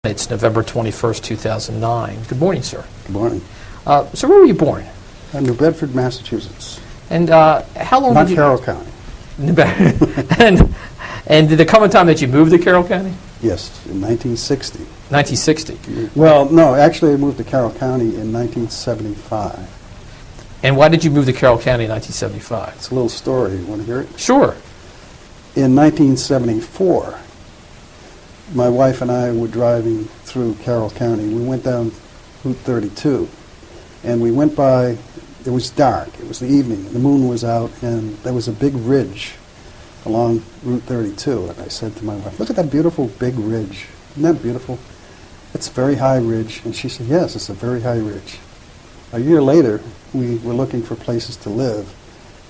It's November 21st, 2009. Good morning, sir. Good morning. So where were you born? New Bedford, Massachusetts. And how long Not did you... Carroll County. New Bedford. and did there come a time that you moved to Carroll County? Yes, in 1960. 1960. Well, no, actually I moved to Carroll County in 1975. And why did you move to Carroll County in 1975? It's a little story. You want to hear it? Sure. In 1974, my wife and I were driving through Carroll County. We went down Route 32, and we went by, it was dark, it was the evening, the moon was out, and there was a big ridge along Route 32. And I said to my wife, look at that beautiful big ridge. Isn't that beautiful? It's a very high ridge. And she said, yes, it's a very high ridge. A year later, we were looking for places to live,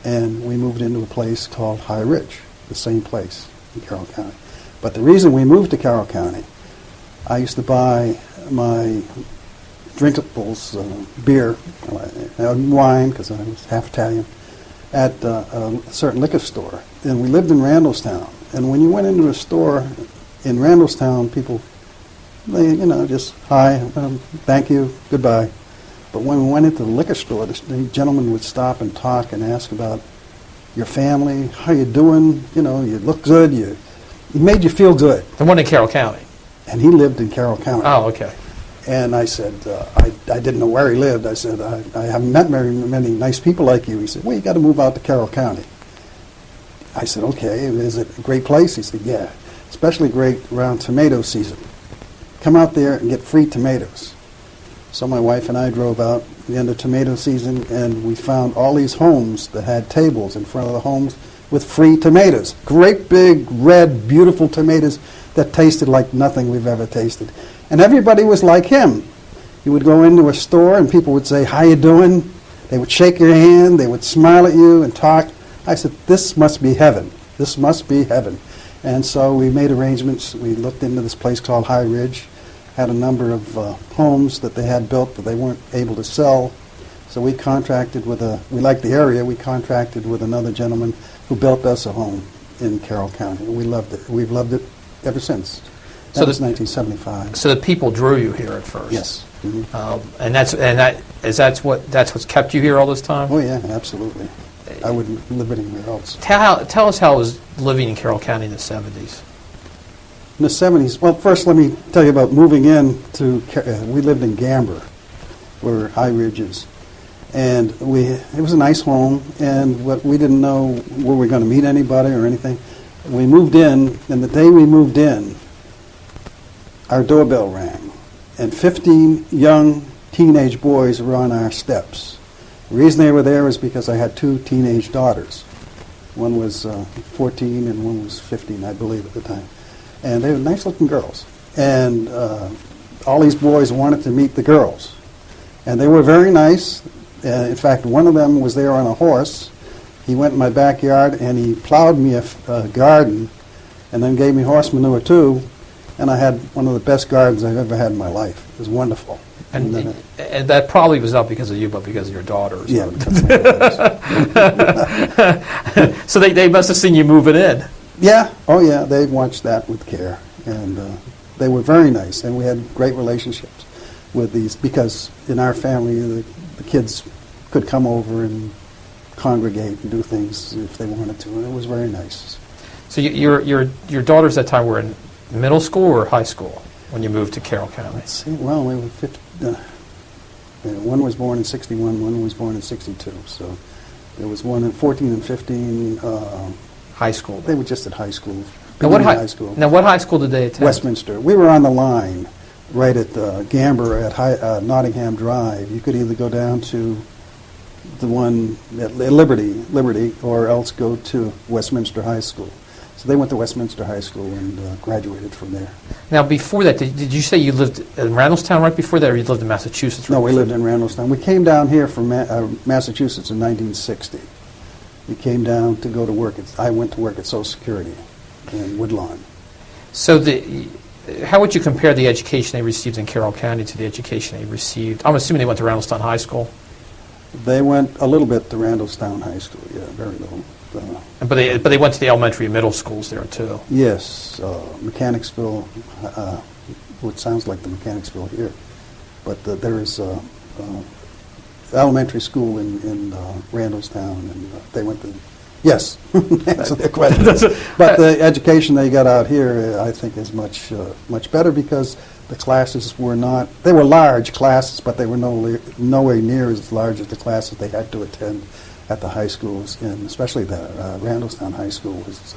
and we moved into a place called High Ridge, the same place in Carroll County. But the reason we moved to Carroll County, I used to buy my drinkables, beer, wine, because I was half Italian, at a certain liquor store. And we lived in Randallstown. And when you went into a store in Randallstown, people, they, just, hi, thank you, goodbye. But when we went into the liquor store, the gentleman would stop and talk and ask about your family, how you doing, you look good, he made you feel good. The one in Carroll County? And he lived in Carroll County. Oh, okay. And I said, I didn't know where he lived. I said, I haven't met very many nice people like you. He said, well, you got to move out to Carroll County. I said, okay, is it a great place? He said, yeah, especially great around tomato season. Come out there and get free tomatoes. So my wife and I drove out at the end of tomato season, and we found all these homes that had tables in front of the homes with free tomatoes. Great big, red, beautiful tomatoes that tasted like nothing we've ever tasted. And everybody was like him. You would go into a store and people would say, how you doing? They would shake your hand, they would smile at you and talk. I said, this must be heaven. This must be heaven. And so we made arrangements. We looked into this place called High Ridge, had a number of homes that they had built that they weren't able to sell. So we contracted with we liked the area, we contracted with another gentleman who built us a home in Carroll County. We loved it. We've loved it ever since. That was 1975. So the people drew you here at first. Yes. Mm-hmm. And that's what's kept you here all this time? Oh yeah, absolutely. I wouldn't live anywhere else. Tell us how it was living in Carroll County in the 70s. In the 70s, well, first let me tell you about moving in to, we lived in Gamber, where High Ridge is. And it was a nice home, and we didn't know were we going to meet anybody or anything. We moved in, and the day we moved in, our doorbell rang, and 15 young teenage boys were on our steps. The reason they were there was because I had two teenage daughters. One was 14 and one was 15, I believe, at the time. And they were nice-looking girls. And all these boys wanted to meet the girls. And they were very nice. In fact, one of them was there on a horse. He went in my backyard and he plowed me a garden and then gave me horse manure too. And I had one of the best gardens I've ever had in my life. It was wonderful. And that probably was not because of you, but because of your daughters. Yeah, because of my daughters. So they must have seen you moving in. Yeah, oh yeah, they watched that with care. And they were very nice. And we had great relationships with these, because in our family, the kids could come over and congregate and do things if they wanted to, and it was very nice. So your daughters at that time were in middle school or high school when you moved to Carroll County? Let's see, well, they were one was born in 61, one was born in 62, so there was one in 14 and 15. High school. They were just at high school. Now what high school did they attend? Westminster. We were on the line right at Gamber at Nottingham Drive. You could either go down to the one at Liberty, or else go to Westminster High School. So they went to Westminster High School and graduated from there. Now, before that, did you say you lived in Randallstown right before that, or you lived in Massachusetts? No, we lived in Randallstown. We came down here from Massachusetts in 1960. We came down to go to work. I went to work at Social Security in Woodlawn. So how would you compare the education they received in Carroll County to the education they received? I'm assuming they went to Randallstown High School. They went a little bit to Randallstown High School, yeah, very little. But they went to the elementary and middle schools there too. Yes, Mechanicsville, which sounds like the Mechanicsville here. But there is elementary school in Randallstown, and they went to, yes, answer their question. But the education they got out here, I think, is much better because the classes were not, they were large classes, but they were nowhere near as large as the classes they had to attend at the high schools, and especially the Randallstown High School was,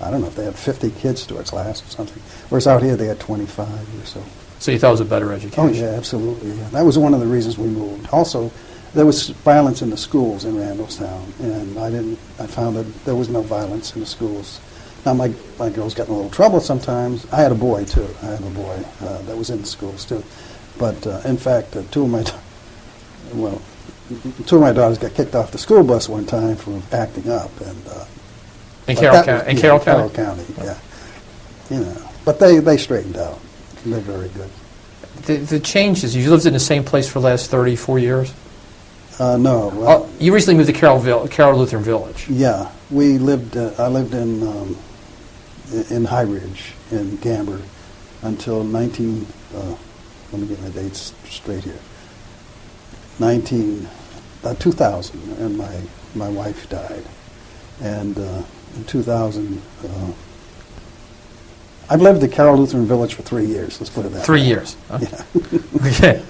I don't know if they had 50 kids to a class or something, whereas out here they had 25 or so. So you thought it was a better education? Oh, yeah, absolutely. Yeah. That was one of the reasons we moved. Also, there was violence in the schools in Randallstown, and I found that there was no violence in the schools. Now, my girls got in a little trouble sometimes. I had a boy, too. I had a boy that was in the schools, too. But, in fact, two of my daughters got kicked off the school bus one time for acting up. And in Carroll County? Carroll County, yeah. You know, but they straightened out. They're very good. The changes, you lived in the same place for the last 34 years? No. Well, you recently moved to Carroll Lutheran Village. Yeah. I lived in High Ridge in Gamber until let me get my dates straight here. 2000, and my wife died. And in 2000, I've lived at Carroll Lutheran Village for 3 years, let's put it that way. 3 years? Huh? Yeah. Okay.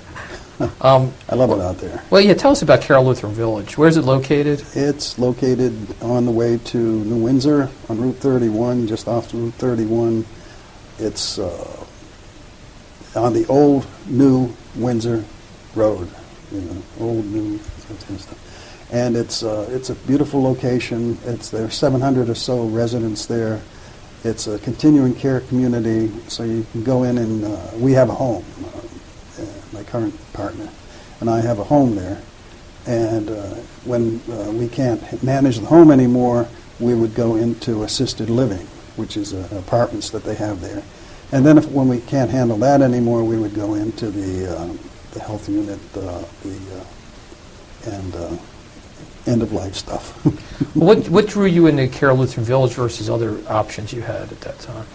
I love it out there. Well, yeah, tell us about Carroll Lutheran Village. Where is it located? It's located on the way to New Windsor on Route 31, just off Route 31. It's on the old New Windsor Road, old New stuff. And it's a beautiful location. There's 700 or so residents there. It's a continuing care community, so you can go in and we have a home. My current partner and I have a home there, and when we can't manage the home anymore, we would go into assisted living, which is apartments that they have there. And then when we can't handle that anymore, we would go into the health unit and end-of-life stuff. What drew you into Carroll Lutheran Village versus other options you had at that time?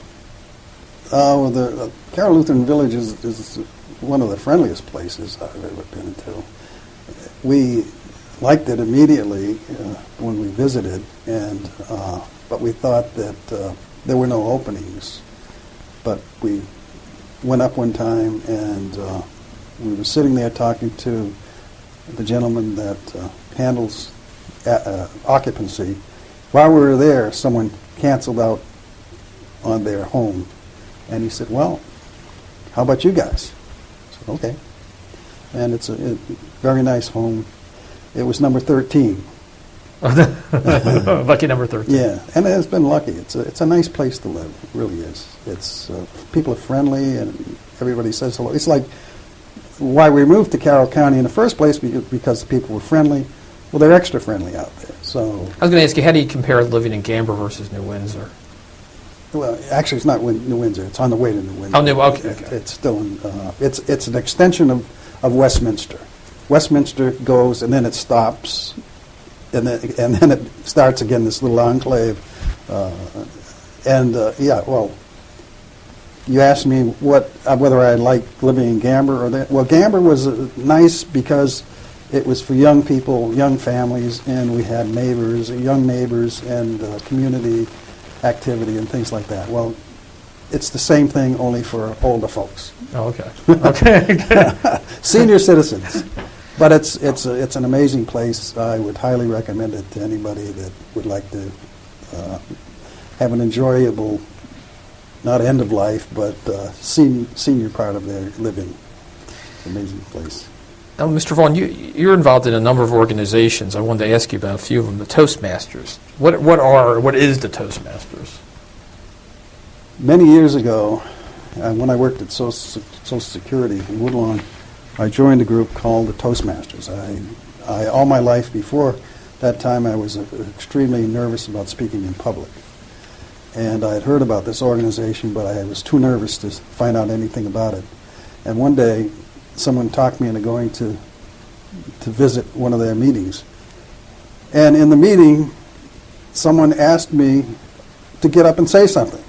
The Carroll Lutheran Village is one of the friendliest places I've ever been to. We liked it immediately when we visited, but we thought that there were no openings. But we went up one time, and we were sitting there talking to the gentleman that handles occupancy. While we were there, someone canceled out on their home, and he said, "Well, how about you guys?" I said, "Okay." And it's a very nice home. It was number 13. Lucky number 13. Yeah, and it's been lucky. It's a nice place to live. It really is. It's people are friendly, and everybody says hello. It's like why we moved to Carroll County in the first place, because the people were friendly. Well, they're extra friendly out there. So I was going to ask you, how do you compare living in Gamber versus New Windsor? Well, actually, it's not New Windsor. It's on the way to New Windsor. Oh, okay. It's still in. It's an extension of Westminster. Westminster goes, and then it stops, and then it starts again. This little enclave, yeah. Well, you asked me whether I liked living in Gamber or that. Well, Gamber was nice because it was for young people, young families, and we had young neighbors, and community activity and things like that. Well, it's the same thing, only for older folks. Oh, okay. Okay. Senior citizens. But it's an amazing place. I would highly recommend it to anybody that would like to have an enjoyable, not end of life, but senior part of their living. Amazing place. Now, Mr. Vaughan, you're involved in a number of organizations. I wanted to ask you about a few of them. The Toastmasters. What is the Toastmasters? Many years ago, when I worked at Social Security in Woodlawn, I joined a group called the Toastmasters. I all my life before that time, I was extremely nervous about speaking in public. And I had heard about this organization, but I was too nervous to find out anything about it. And one day, someone talked me into going to visit one of their meetings. And in the meeting, someone asked me to get up and say something.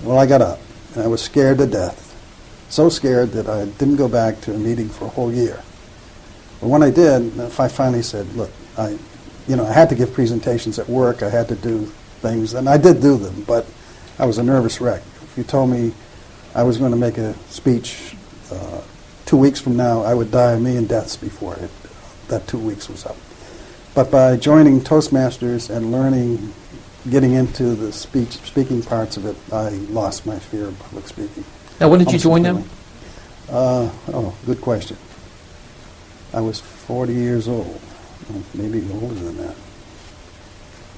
Well, I got up, and I was scared to death. so scared that I didn't go back to a meeting for a whole year. But when I did, I finally said, look, I had to give presentations at work. I had to do things, and I did do them, but I was a nervous wreck. If you told me I was going to make a speech 2 weeks from now, I would die a million deaths before that 2 weeks was up. But by joining Toastmasters and learning, getting into the speaking parts of it, I lost my fear of public speaking. Now, when did you join them? Good question. I was 40 years old, maybe older than that.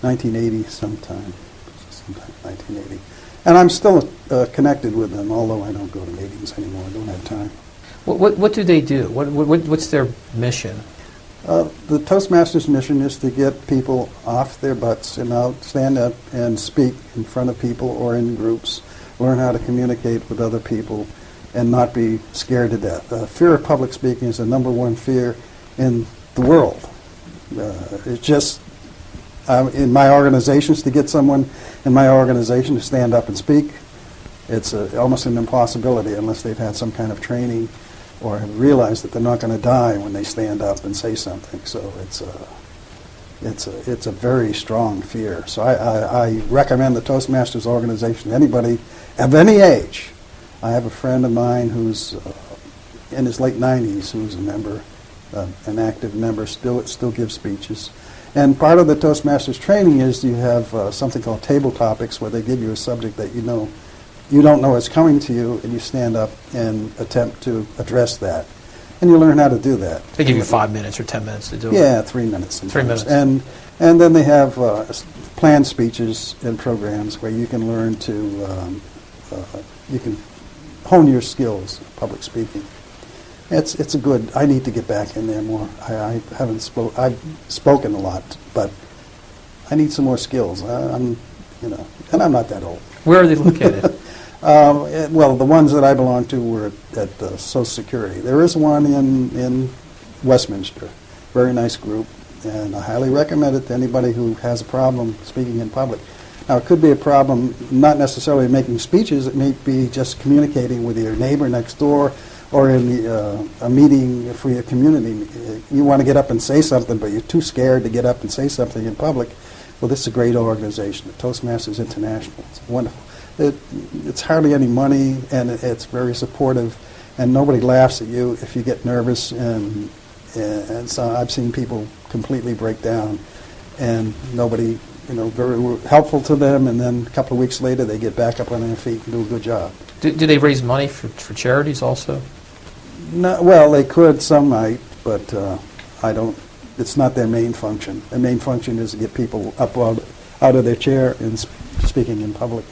1980 sometime 1980. And I'm still connected with them, although I don't go to meetings anymore. I don't have time. What do they do? What's their mission? The Toastmasters mission is to get people off their butts and out, stand up and speak in front of people or in groups, learn how to communicate with other people, and not be scared to death. Fear of public speaking is the number one fear in the world. It's just, in my organizations, to get someone in my organization to stand up and speak, it's almost an impossibility unless they've had some kind of training or have realized that they're not going to die when they stand up and say something. So it's a very strong fear. So I recommend the Toastmasters organization to anybody of any age. I have a friend of mine who's in his late 90s who's a member, an active member, still gives speeches. And part of the Toastmasters training is you have something called table topics, where they give you a subject that you don't know is coming to you, and you stand up and attempt to address that. And you learn how to do that. They give you 5 minutes or 10 minutes to do it. Yeah, 3 minutes. Sometimes. 3 minutes. And then they have planned speeches and programs where you can learn to, you can hone your skills, public speaking. It's a good, I need to get back in there more. I've spoken a lot, but I need some more skills. And I'm not that old. Where are they located? Well, the ones that I belong to were at Social Security. There is one in Westminster, very nice group, and I highly recommend it to anybody who has a problem speaking in public. Now, it could be a problem not necessarily making speeches. It may be just communicating with your neighbor next door or in a meeting for your community. You want to get up and say something, but you're too scared to get up and say something in public. Well, this is a great organization, the Toastmasters International. It's wonderful. It's hardly any money, and it's very supportive, and nobody laughs at you if you get nervous, and so I've seen people completely break down, and nobody, very helpful to them, and then a couple of weeks later they get back up on their feet and do a good job. Do they raise money for charities also? No, well, they could, some might, but I don't. It's not their main function. Their main function is to get people up out of their chair and speaking in public.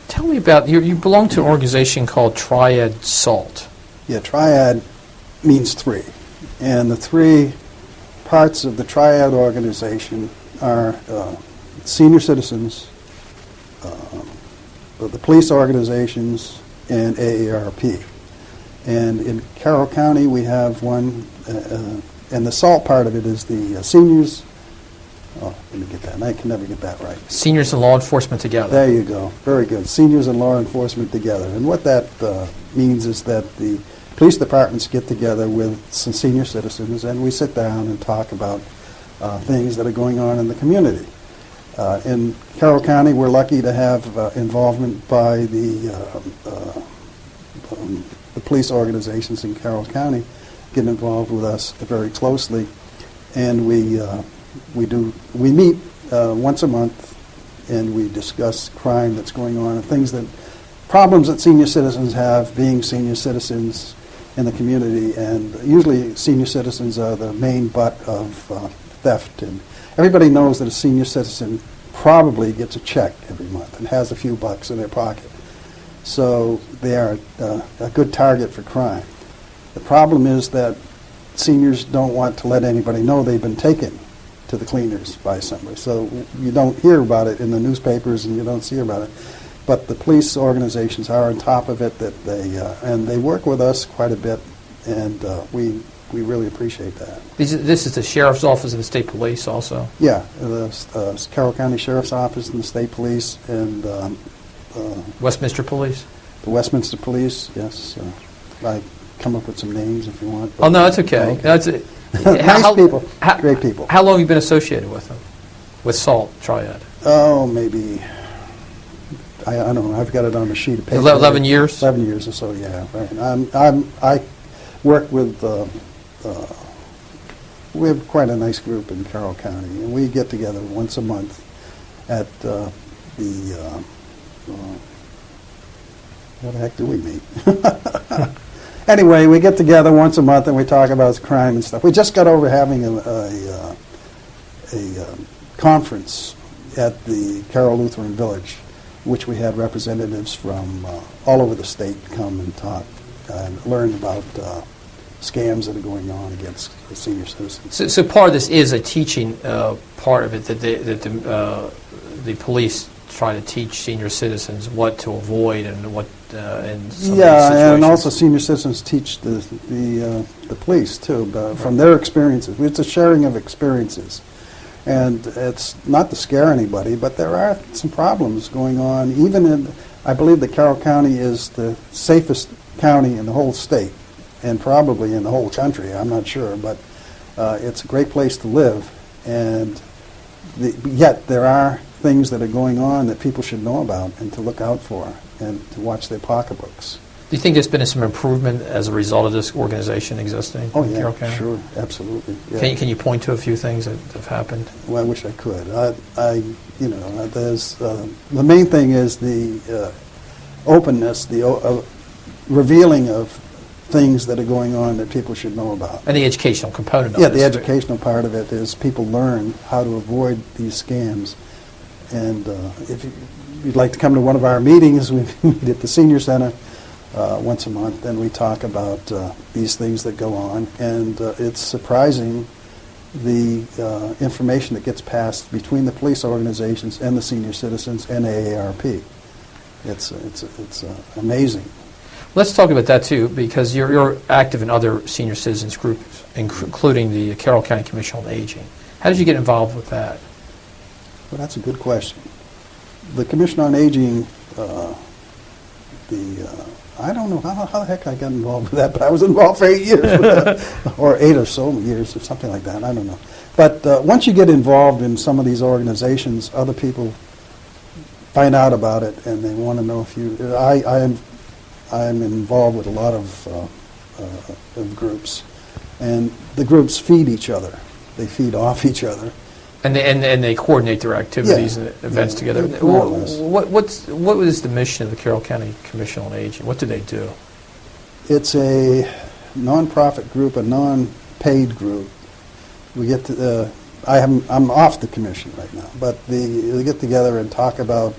Tell me about, you belong to an organization called Triad SALT. Yeah, Triad means three. And the three parts of the Triad organization are senior citizens, the police organizations, and AARP. And in Carroll County we have one, and the SALT part of it is the seniors. Oh, let me get that. I can never get that right. Seniors and law enforcement together. There you go. Very good. Seniors and law enforcement together. And what that means is that the police departments get together with some senior citizens, and we sit down and talk about things that are going on in the community. In Carroll County, we're lucky to have involvement by the police organizations in Carroll County get involved with us very closely, and we meet once a month, and we discuss crime that's going on and problems that senior citizens have being senior citizens in the community. And usually senior citizens are the main butt of theft, and everybody knows that a senior citizen probably gets a check every month and has a few bucks in their pocket. So they are a good target for crime. The problem is that seniors don't want to let anybody know they've been taken to the cleaners by somebody. So you don't hear about it in the newspapers, and you don't see about it. But the police organizations are on top of it, and they work with us quite a bit, and we really appreciate that. This is the Sheriff's Office and the State Police also? Yeah, the Carroll County Sheriff's Office and the State Police, and Westminster Police? The Westminster Police, yes. I come up with some names if you want. Oh, no, that's okay. That's Nice people, great people. How long have you been associated with them, with SALT, Triad? Oh, maybe, I don't know, I've got it on the sheet of paper. 11 years? 11 years or so, yeah. Right. I work with, we have quite a nice group in Carroll County, and we get together once a month at what the heck do we meet? Anyway, we get together once a month and we talk about crime and stuff. We just got over having a conference at the Carroll Lutheran Village, which we had representatives from all over the state come and talk and learn about scams that are going on against the senior citizens. So part of this is a teaching part of it, that the police try to teach senior citizens what to avoid and what in some of these situations. And also senior citizens teach the police too from their experiences. It's a sharing of experiences, and it's not to scare anybody, but there are some problems going on. Even in, I believe that Carroll County is the safest county in the whole state, and probably in the whole country. I'm not sure, but it's a great place to live, and yet there are things that are going on that people should know about and to look out for and to watch their pocketbooks. Do you think there's been some improvement as a result of this organization existing in Carroll County? Sure, absolutely. Yeah. Can you point to a few things that have happened? Well, I wish I could. There's the main thing is the openness, the revealing of things that are going on that people should know about. And the educational component of it. Yeah, the educational part of it is people learn how to avoid these scams. And if you'd like to come to one of our meetings, we meet at the Senior Center once a month, and we talk about these things that go on. And it's surprising the information that gets passed between the police organizations and the senior citizens and AARP. It's amazing. Let's talk about that too, because you're active in other senior citizens groups, including the Carroll County Commission on Aging. How did you get involved with that? Well, that's a good question. The Commission on Aging, I don't know how the heck I got involved with that, but I was involved for 8 years, or 8 or so years, or something like that. I don't know. But once you get involved in some of these organizations, other people find out about it, and they want to know if you. I'm involved with a lot of groups, and the groups feed each other. They feed off each other. And they coordinate their activities and events together. What was the mission of the Carroll County Commission on Aging? What do they do? It's a non-profit group, a non-paid group. We get to. I'm off the commission right now, but we get together and talk about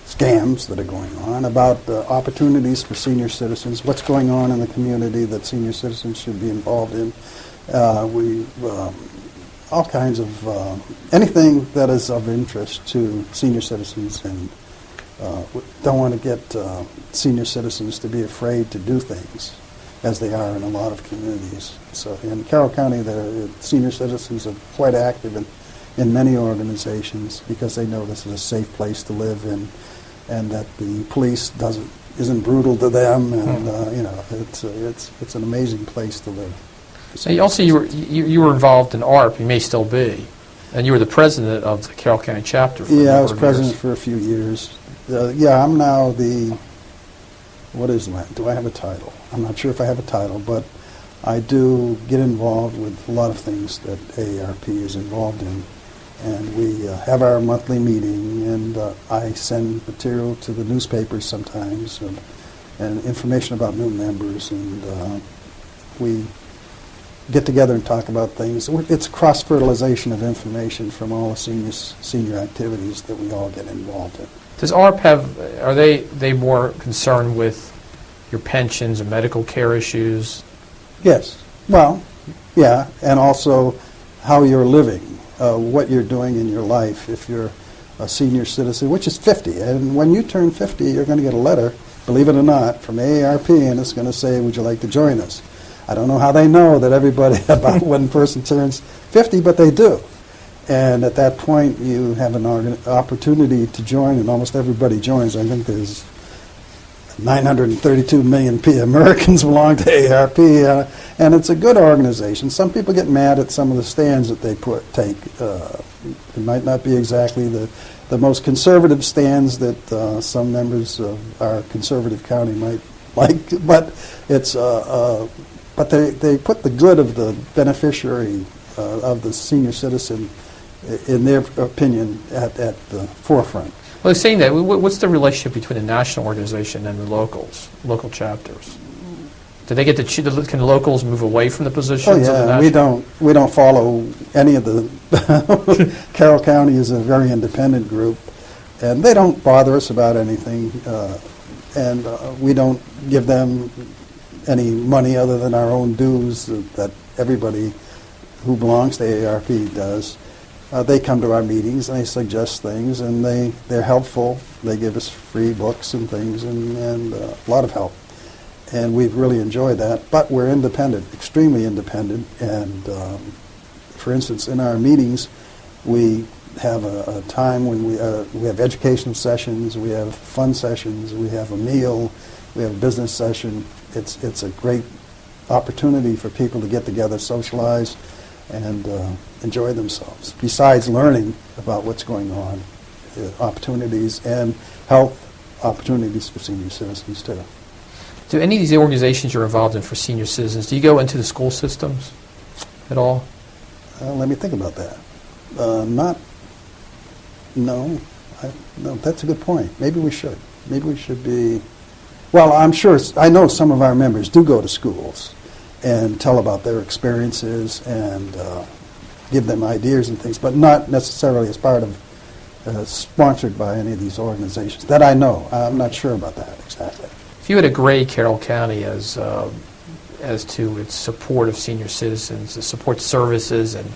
scams that are going on, about opportunities for senior citizens, what's going on in the community that senior citizens should be involved in. All kinds of anything that is of interest to senior citizens, and don't want to get senior citizens to be afraid to do things, as they are in a lot of communities. So in Carroll County, the senior citizens are quite active in many organizations because they know this is a safe place to live in, and that the police isn't brutal to them, and it's an amazing place to live. Now, also, you were involved in AARP. You may still be, and you were the president of the Carroll County chapter. For I was president for a few years. I'm now the. What is that? Do I have a title? I'm not sure if I have a title, but I do get involved with a lot of things that AARP is involved in, and we have our monthly meeting, and I send material to the newspapers sometimes, and information about new members, and we get together and talk about things. It's cross-fertilization of information from all the senior activities that we all get involved in. Does AARP are they more concerned with your pensions and medical care issues? Yes. Well, yeah, and also how you're living, what you're doing in your life if you're a senior citizen, which is 50. And when you turn 50, you're going to get a letter, believe it or not, from AARP, and it's going to say, would you like to join us? I don't know how they know that everybody about when a person turns 50, but they do. And at that point, you have an opportunity to join, and almost everybody joins. I think there's 932 million Americans belong to AARP, and it's a good organization. Some people get mad at some of the stands that they take. It might not be exactly the most conservative stands that some members of our conservative county might like, but it's but they put the good of the beneficiary of the senior citizen, in their opinion, at the forefront. Well, saying that, what's the relationship between the national organization and the local chapters? Do they get to can the locals move away from the positions? Oh of the yeah, we don't follow any of the. Carroll County is a very independent group, and they don't bother us about anything, and we don't give them any money other than our own dues that everybody who belongs to AARP does. They come to our meetings and they suggest things, and they're helpful. They give us free books and things, and a lot of help. And we've really enjoyed that. But we're independent, extremely independent. And for instance, in our meetings, we have a time when we have educational sessions, we have fun sessions, we have a meal, we have a business session. It's a great opportunity for people to get together, socialize, and enjoy themselves, besides learning about what's going on, opportunities, and health opportunities for senior citizens, too. Do any of these organizations you're involved in for senior citizens, do you go into the school systems at all? Let me think about that. No, that's a good point. Maybe we should. Maybe we should be, well, I know some of our members do go to schools and tell about their experiences and give them ideas and things, but not necessarily as part of sponsored by any of these organizations. That I know. I'm not sure about that exactly. If you had to grade Carroll County as to its support of senior citizens, the support services, and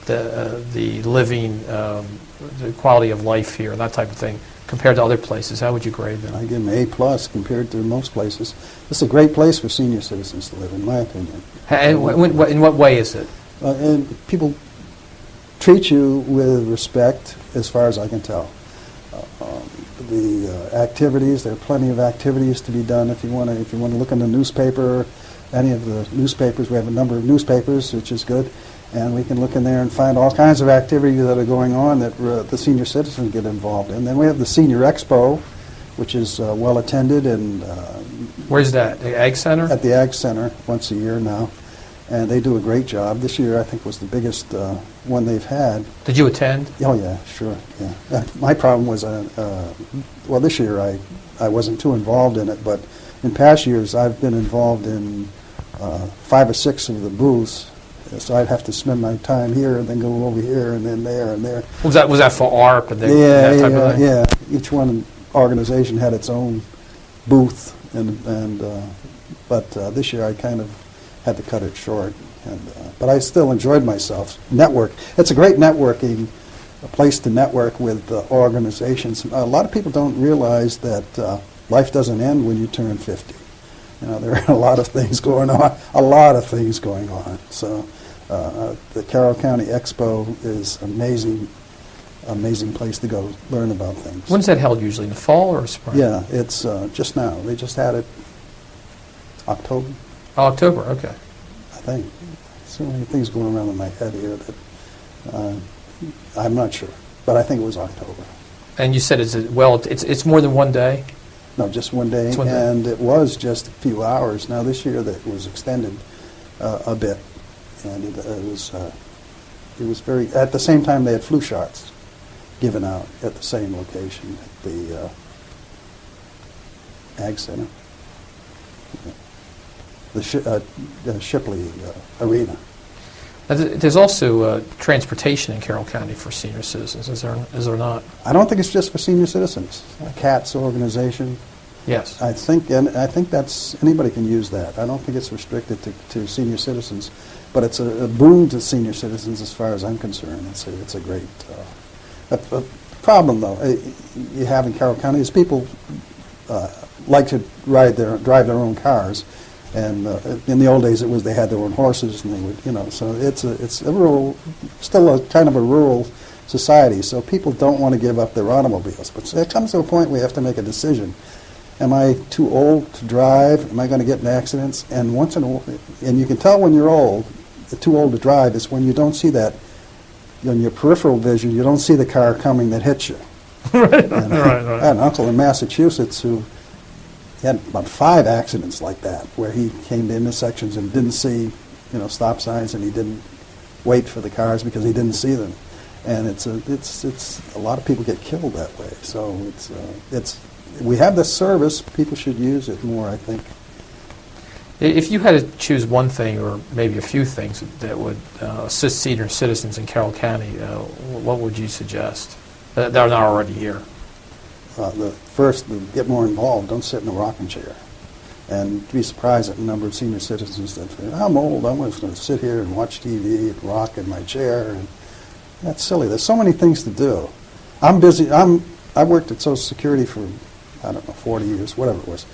the living, the quality of life here, that type of thing, compared to other places, how would you grade them? I give them A+ compared to most places. It's a great place for senior citizens to live, in my opinion. And in what way is it? And people treat you with respect, as far as I can tell. The activities, there are plenty of activities to be done. If you want to look in the newspaper, any of the newspapers, we have a number of newspapers, which is good, and we can look in there and find all kinds of activities that are going on that the senior citizens get involved in. Then we have the Senior Expo, which is well attended, and where's that? The Ag Center? At the Ag Center, once a year now, and they do a great job. This year, I think, was the biggest one they've had. Did you attend? Oh yeah, sure. Yeah. My problem was, well, this year I wasn't too involved in it, but in past years I've been involved in 5 or 6 of the booths. So I'd have to spend my time here and then go over here and then there and there. Was that for AARP and that type of thing? Yeah. Each one organization had its own booth, but this year I kind of had to cut it short. But I still enjoyed myself. It's a great networking, a place to network with organizations. A lot of people don't realize that life doesn't end when you turn 50. There are a lot of things going on. So the Carroll County Expo is amazing place to go learn about things. When's that held usually, in the fall or spring? Yeah, it's just now. They just had it October. Oh, October, okay. I think. So many things going around in my head here that I'm not sure, but I think it was October. And you said it's more than one day? No, just one day, and it was just a few hours. Now this year that was extended a bit, and it was very. At the same time, they had flu shots given out at the same location at the Ag Center, the Shipley Arena. There's also transportation in Carroll County for senior citizens, is there not? I don't think it's just for senior citizens. CATS organization. Yes. I think that's, anybody can use that. I don't think it's restricted to senior citizens, but it's a boon to senior citizens as far as I'm concerned. It's a great a problem though you have in Carroll County is people like to drive their own cars. And in the old days, it was they had their own horses, and they would, so it's a rural, still a kind of a rural society. So people don't want to give up their automobiles, but there comes to a point we have to make a decision. am I too old to drive? Am I going to get in accidents? And once in a while, and you can tell when you're old, too old to drive is when you don't see that, in your peripheral vision, you don't see the car coming that hits you. Right. And Right. I had an uncle in Massachusetts who had about 5 accidents like that, where he came to intersections and didn't see, stop signs, and he didn't wait for the cars because he didn't see them. And it's a lot of people get killed that way. So we have this service. People should use it more, I think. If you had to choose one thing, or maybe a few things that would assist senior citizens in Carroll County, what would you suggest that are not already here? First, get more involved. Don't sit in a rocking chair. And be surprised at the number of senior citizens that say, I'm old, I'm just going to sit here and watch TV and rock in my chair. And that's silly. There's so many things to do. I'm busy. I worked at Social Security for, 40 years, whatever it was.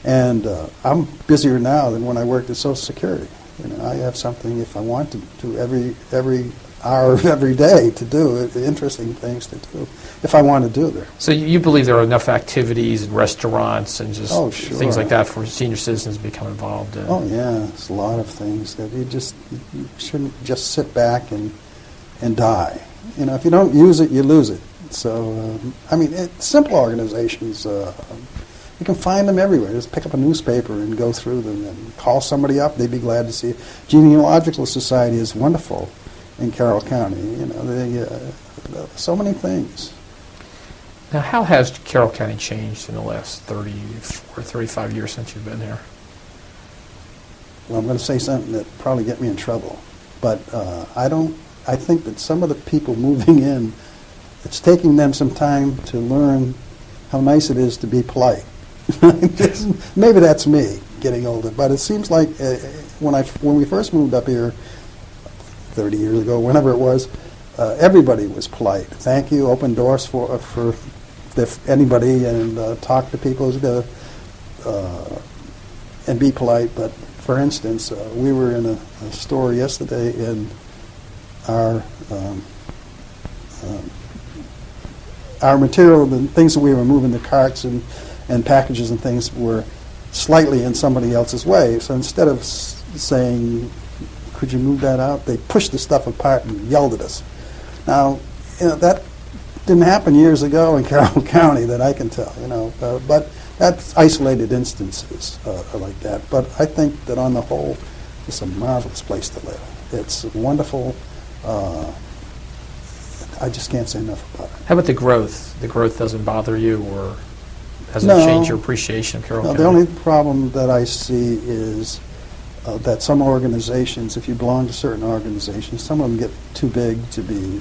And I'm busier now than when I worked at Social Security. I have something, if I want to do every hour of every day to do, interesting things to do, if I want to do them. So you believe there are enough activities and restaurants and just Sure. things like that for senior citizens to become involved in? Oh, yeah. There's a lot of things that you shouldn't just sit back and die. If you don't use it, you lose it. So, simple organizations, you can find them everywhere. Just pick up a newspaper and go through them and call somebody up. They'd be glad to see you. Genealogical Society is wonderful in Carroll County. So many things. Now, how has Carroll County changed in the last 30 or 35 years since you've been here? Well, I'm going to say something that probably get me in trouble, but I think that some of the people moving in, it's taking them some time to learn how nice it is to be polite. Maybe that's me getting older, but it seems like when we first moved up here 30 years ago, whenever it was, everybody was polite. Thank you, open doors for anybody, and talk to people and be polite. But for instance, we were in a store yesterday, and our material, the things that we were moving, the carts and packages and things, were slightly in somebody else's way. So instead of saying, could you move that out, they pushed the stuff apart and yelled at us. Now, that didn't happen years ago in Carroll County that I can tell, but that's isolated instances like that. But I think that on the whole, it's a marvelous place to live. It's wonderful. I just can't say enough about it. How about the growth? The growth doesn't bother you, or has it No. changed your appreciation of Carroll County? The only problem that I see is that some organizations, if you belong to certain organizations, some of them get too big to be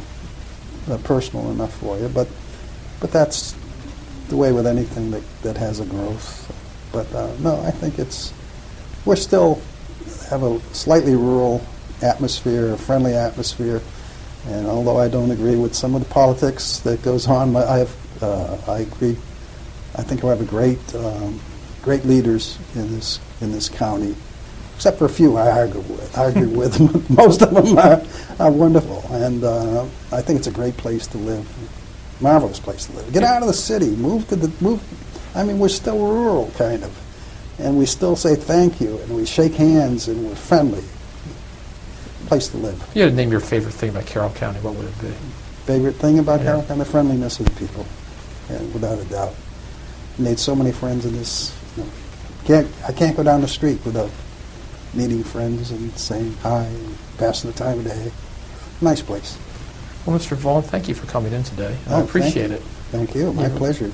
personal enough for you. But that's the way with anything that has a growth. But no, I think we're still have a slightly rural atmosphere, a friendly atmosphere. And although I don't agree with some of the politics that goes on, I agree. I think we have great leaders in this county, except for a few I argue with. Most of them are wonderful, and I think it's a great place to live, marvelous place to live. Get out of the city, move. We're still rural, kind of, and we still say thank you, and we shake hands, and we're friendly. Place to live. If you had to name your favorite thing about Carroll County, what would it be? Favorite thing about Carroll County? The friendliness of the people, without a doubt. Made so many friends in this. I can't go down the street without meeting friends and saying hi and passing the time of day. Nice place. Well, Mr. Vaugh, thank you for coming in today. I appreciate it. Thank you. My pleasure.